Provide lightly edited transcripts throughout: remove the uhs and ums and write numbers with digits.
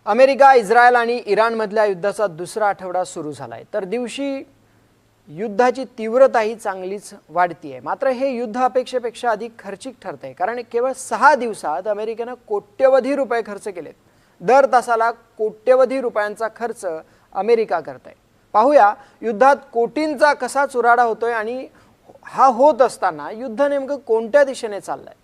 America, Israel आणि इराणमधल्या युद्धाचा दुसरा आठवडा सुरू झालाय, तर दिवशी युद्धाची तीव्रताही चांगलीच वाढतीये। मात्र हे युद्ध अपेक्षेपेक्षा अधिक खर्चिक ठरतंय, कारण केवळ 6 दिवसात अमेरिकेने कोट्यवधी रुपये खर्च केलेत। दर तासाला कोट्यवधी रुपयांचा खर्च अमेरिका करते। पाहूया युद्धात कोटींचा कसा चुराडा होतोय आणि हा होत असताना युद्ध नेमकं कोणत्या दिशेने चाललंय।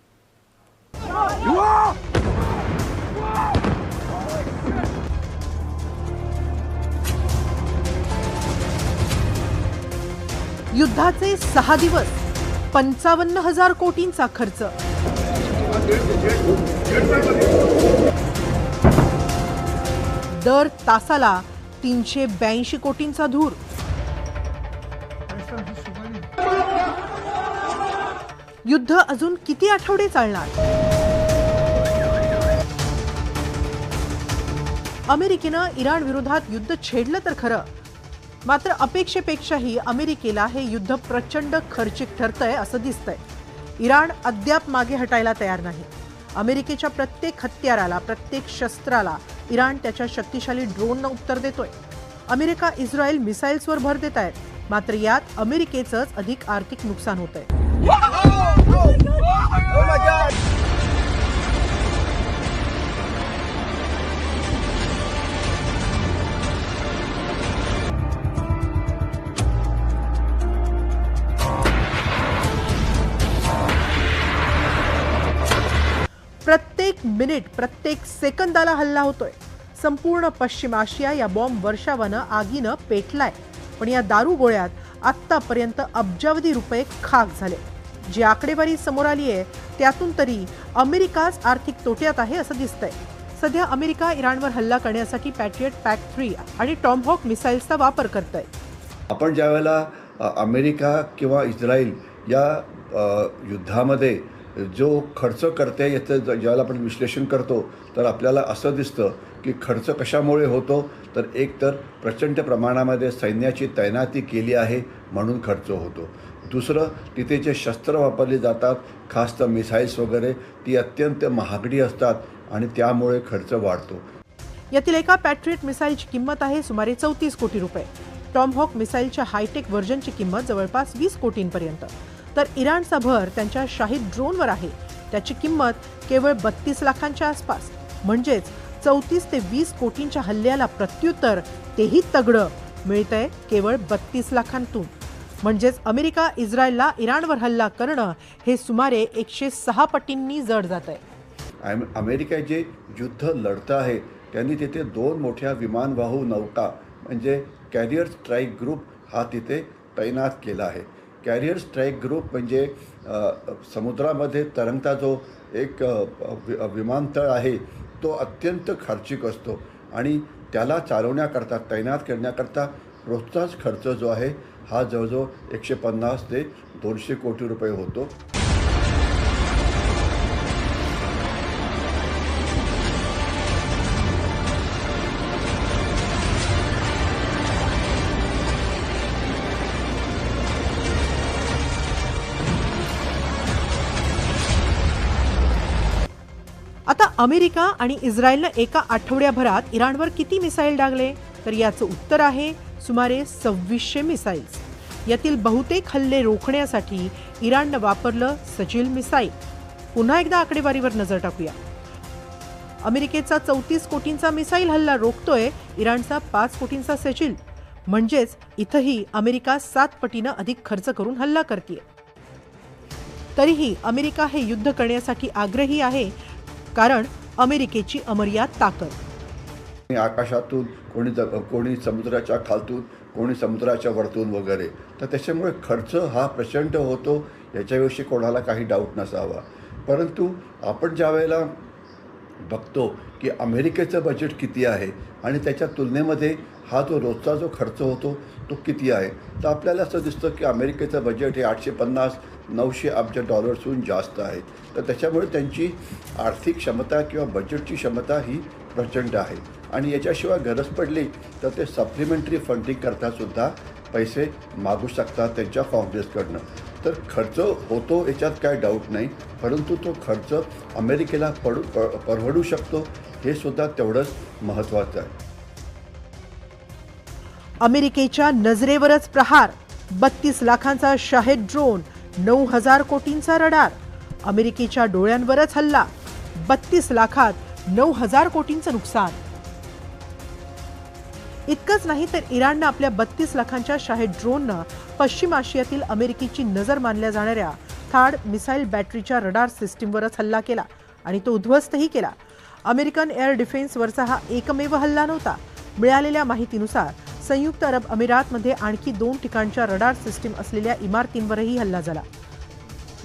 युद्धाचे 6 दिवस, 55,000 कोटींचा खर्च। दर तासाला 382 कोटींचा धूर। युद्ध अजून किती आठवडे चालणार? अमेरिकेनं इराण विरोधात युद्ध छेडलं तर खरं, मात्र अपेक्षेपेक्षाही अमेरिकेला हे युद्ध प्रचंड खर्चिक ठरतंय असं दिसतंय। इराण अद्याप मागे हटायला तयार नाही। अमेरिकेच्या प्रत्येक हत्याराला, प्रत्येक शस्त्राला इराण त्याच्या शक्तिशाली ड्रोननं उत्तर देतोय। अमेरिका, इस्रायल मिसाईल्सवर भर देत आहेत, मात्र यात अमेरिकेचंच अधिक आर्थिक नुकसान होतंय। प्रत्येक मिनिट, प्रत्येक सेकंदाला हल्ला होतोय। संपूर्ण पश्चिम आशिया या बॉम्ब वर्षावानं आगीनं पेटलाय, पण या दारुगोळ्यात आत्तापर्यंत अब्जावधी रुपये खाक झाले। जी आकडेवारी समोर आली आहे त्यातून तरी अमेरिकाच आर्थिक तोट्यात आहे असं दिसतंय। सध्या अमेरिका इराणवर हल्ला करण्यासाठी पॅट्रियट PAC-3 आणि टॉमहॉक मिसाईल्सचा वापर करतोय। आपण ज्यावेळेला अमेरिका किंवा इस्रायल या युद्धामध्ये जो खर्च करते याचं ज्यावेळेला आपण विश्लेषण करतो तर आपल्याला असं दिसतं की खर्च कशामुळे होतो, तर एक तर प्रचंड प्रमाणामध्ये सैन्याची तैनाती केली आहे म्हणून खर्च होतो। दुसरं, तिथे जे शस्त्र वापरली जातात, खास तर मिसाईल्स वगैरे, ती अत्यंत महागडी असतात आणि त्यामुळे खर्च वाढतो। यातील एका पॅट्रियट मिसाईलची किंमत आहे सुमारे 34 कोटी रुपये। टॉमहॉक मिसाईलच्या हायटेक व्हर्जनची किंमत जवळपास 20 कोटींपर्यंत। तर इराणचा भर त्यांच्या शाहीद ड्रोनवर आहे, त्याची किंमत केवळ 32 लाखांच्या आसपास। म्हणजेच 34 ते 20 कोटींच्या हल्ल्याला प्रत्युत्तर, तेही तगडं, मिळतंय केवळ 32 लाखांतून। म्हणजेच अमेरिका, इस्रायलला इराणवर हल्ला करणं हे सुमारे 106 पटींनी जड जातंय। अमेरिका जे युद्ध लढतं आहे त्यांनी तिथे 2 मोठ्या विमानवाहू नौका म्हणजे कॅरियर स्ट्राईक ग्रुप हा तिथे तैनात केला आहे। कॅरियर स्ट्राईक ग्रुप म्हणजे समुद्रामध्ये तरंगता जो एक विमानतळ आहे तो अत्यंत खर्चिक असतो आणि त्याला चालवण्याकरता, तैनात करण्याकरता रोजचाच खर्च जो आहे हा जवळजवळ 150 ते 200 कोटी रुपये होतो। आता अमेरिका आणि इस्रायलनं एका आठवड्याभरात इराणवर किती मिसाईल डागले, तर याचं उत्तर आहे सुमारे 2600 मिसाईल्स। यातील बहुतेक हल्ले रोखण्यासाठी इराणनं वापरलं सजील मिसाईल। पुन्हा एकदा आकडेवारीवर नजर टाकूया। अमेरिकेचा 34 कोटींचा मिसाईल हल्ला रोखतोय इराणचा 5 कोटींचा सजील। म्हणजेच इथंही अमेरिका 7 पटीनं अधिक खर्च करून हल्ला करतेय। तरीही अमेरिका हे युद्ध करण्यासाठी आग्रही आहे, कारण अमेरिकेची अमर्याद ताकद। आकाशातून, कोणी समुद्राच्या खालतून, कोणी समुद्राच्या वरतून वगैरे, तर त्याच्यामुळे खर्च हा प्रचंड होतो, याच्याविषयी कोणाला काही डाऊट नसावा। परंतु आपण ज्या वेळेला बघतो की अमेरिकेचं बजेट किती आहे आणि त्याच्या तुलनेमध्ये हा जो रोजचा जो खर्च होतो तो किती आहे, तर आपल्याला असं दिसतं की अमेरिकेचं बजेट हे 850-900 अब्ज डॉलर्सहून जास्त आहे। तर त्याच्यामुळे त्यांची आर्थिक क्षमता किंवा बजेटची क्षमता ही प्रचंड आहे आणि याच्याशिवाय गरज पडली तर ते सप्लिमेंटरी फंडिंग करतासुद्धा पैसे मागू शकतात त्यांच्या काँग्रेसकडनं। तर खर्च होतो याच्यात काय डाऊट नाही, परंतु तो खर्च अमेरिकेला परवडू शकतो हे सुद्धा तेवढंच महत्त्वाचं आहे. अमेरिकेच्या नजरेवरच प्रहार, 32 लाखांचा शाहेद ड्रोन, 9,000 कोटींचा रडार. अमेरिकेच्या डोळ्यांवरच हल्ला, 32 लाखात 9,000 कोटींचं नुकसान. इतकंच नाही तर इराणनं आपल्या 32 लाखांच्या शाहेद ड्रोननं पश्चिम आशियातील अमेरिकेची नजर मानल्या जाणाऱ्या थाड मिसाईल बॅटरीच्या रडार सिस्टीमवरच हल्ला केला आणि तो उद्ध्वस्तही केला. अमेरिकन एअर डिफेन्सवरचा हा एकमेव हल्ला नव्हता. मिळालेल्या माहितीनुसार संयुक्त अरब अमिरातमध्ये आणखी 2 ठिकाणच्या रडार सिस्टीम असलेल्या इमारतींवरही हल्ला झाला.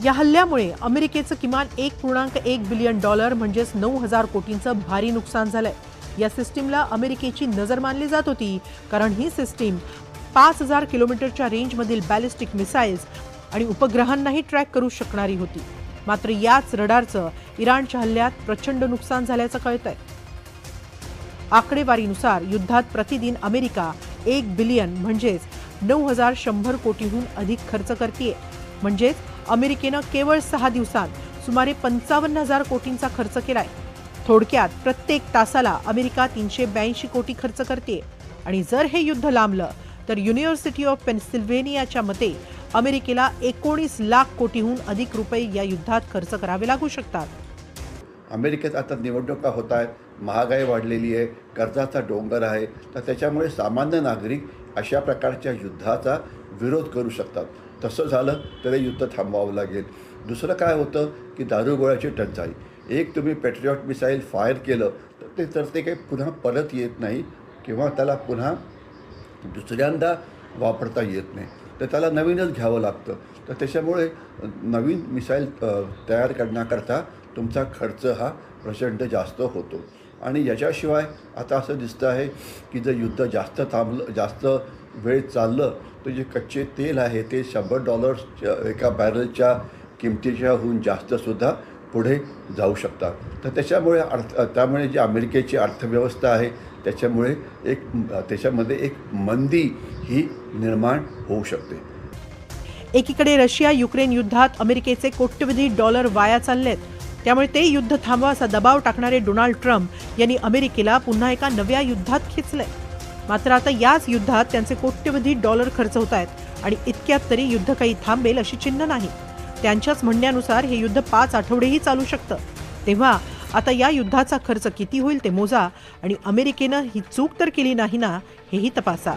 या हल्ल्यामुळे अमेरिकेचं किमान $1.1 बिलियन म्हणजेच 9,000 कोटींचं भारी नुकसान झालंय. या सिस्टीमला अमेरिकेची नजर मानली जात होती कारण ही सिस्टीम 5,000 किलोमीटरच्या रेंजमधील बॅलिस्टिक मिसाईल्स आणि उपग्रहांनाही ट्रॅक करू शकणारी होती. मात्र याच रडारचं इराणच्या हल्ल्यात प्रचंड नुकसान झाल्याचं कळतंय. आकडेवारीनुसार युद्धात प्रतिदिन अमेरिका 1 बिलियन म्हणजेच 9,100 कोटीहून अधिक खर्च करतेय. म्हणजेच अमेरिकेनं केवळ 6 दिवसांत सुमारे 55,000 कोटींचा खर्च केलाय. थोडक्यात प्रत्येक तासाला अमेरिका 382 कोटी खर्च करते. आणि जर हे युद्ध लांबलं तर युनिव्हर्सिटी ऑफ पेन्सिल्व्हेनियाच्या मते अमेरिकेला 19 लाख कोटीहून अधिक रुपये या युद्धात खर्च करावे लागू शकतात. अमेरिकेत आता निवडणुका होत आहेत, महागाई वाढलेली आहे, कर्जाचा डोंगर आहे, तर त्याच्यामुळे सामान्य नागरिक अशा प्रकारच्या युद्धाचा विरोध करू शकतात. तसं झालं तर हे युद्ध थांबवावं लागेल. दुसरं काय होतं की दारुगोळ्याची टंचाई. एक तुम्ही पॅट्रियॉट मिसाईल फायर केलं तर ते काही पुन्हा परत येत नाही किंवा त्याला पुन्हा दुसऱ्यांदा वापरता येत नाही, तर त्याला नवीनच घ्यावं लागतं. तर त्याच्यामुळे नवीन मिसाईल तयार करण्याकरता तुमचा खर्च हा प्रचंड जास्त होतो. आणि याच्याशिवाय आता असं दिसतं आहे की जर युद्ध जास्त वेळ चाललं तर जे कच्चे तेल आहे ते $100 एका बॅरलच्या किमतीच्याहून जास्तसुद्धा पुढे जाऊ शकतात. तर त्यामुळे जी अमेरिकेची अर्थव्यवस्था आहे त्याच्यामध्ये एक मंदी ही निर्माण होऊ शकते. एकीकडे रशिया युक्रेन युद्धात अमेरिकेचे कोट्यवधी डॉलर वाया चाललेत. त्यामुळे ते युद्ध थांबवा असा दबाव टाकणारे डोनाल्ड ट्रम्प यांनी अमेरिकेला पुन्हा एका नव्या युद्धात खेचलंय. मात्र आता याच युद्धात त्यांचे कोट्यवधी डॉलर खर्च होत आहेत आणि इतक्यात तरी युद्ध काही थांबेल अशी चिन्ह नाही. त्यांच्याच म्हणण्यानुसार हे युद्ध 5 आठवडेही चालू शकतं. तेव्हा आता या युद्धाचा खर्च किती होईल ते मोजा आणि अमेरिकेनं ही चूक तर केली नाही ना हेही तपासा.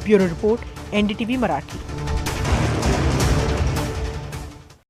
Bureau report, NDTV Marathi.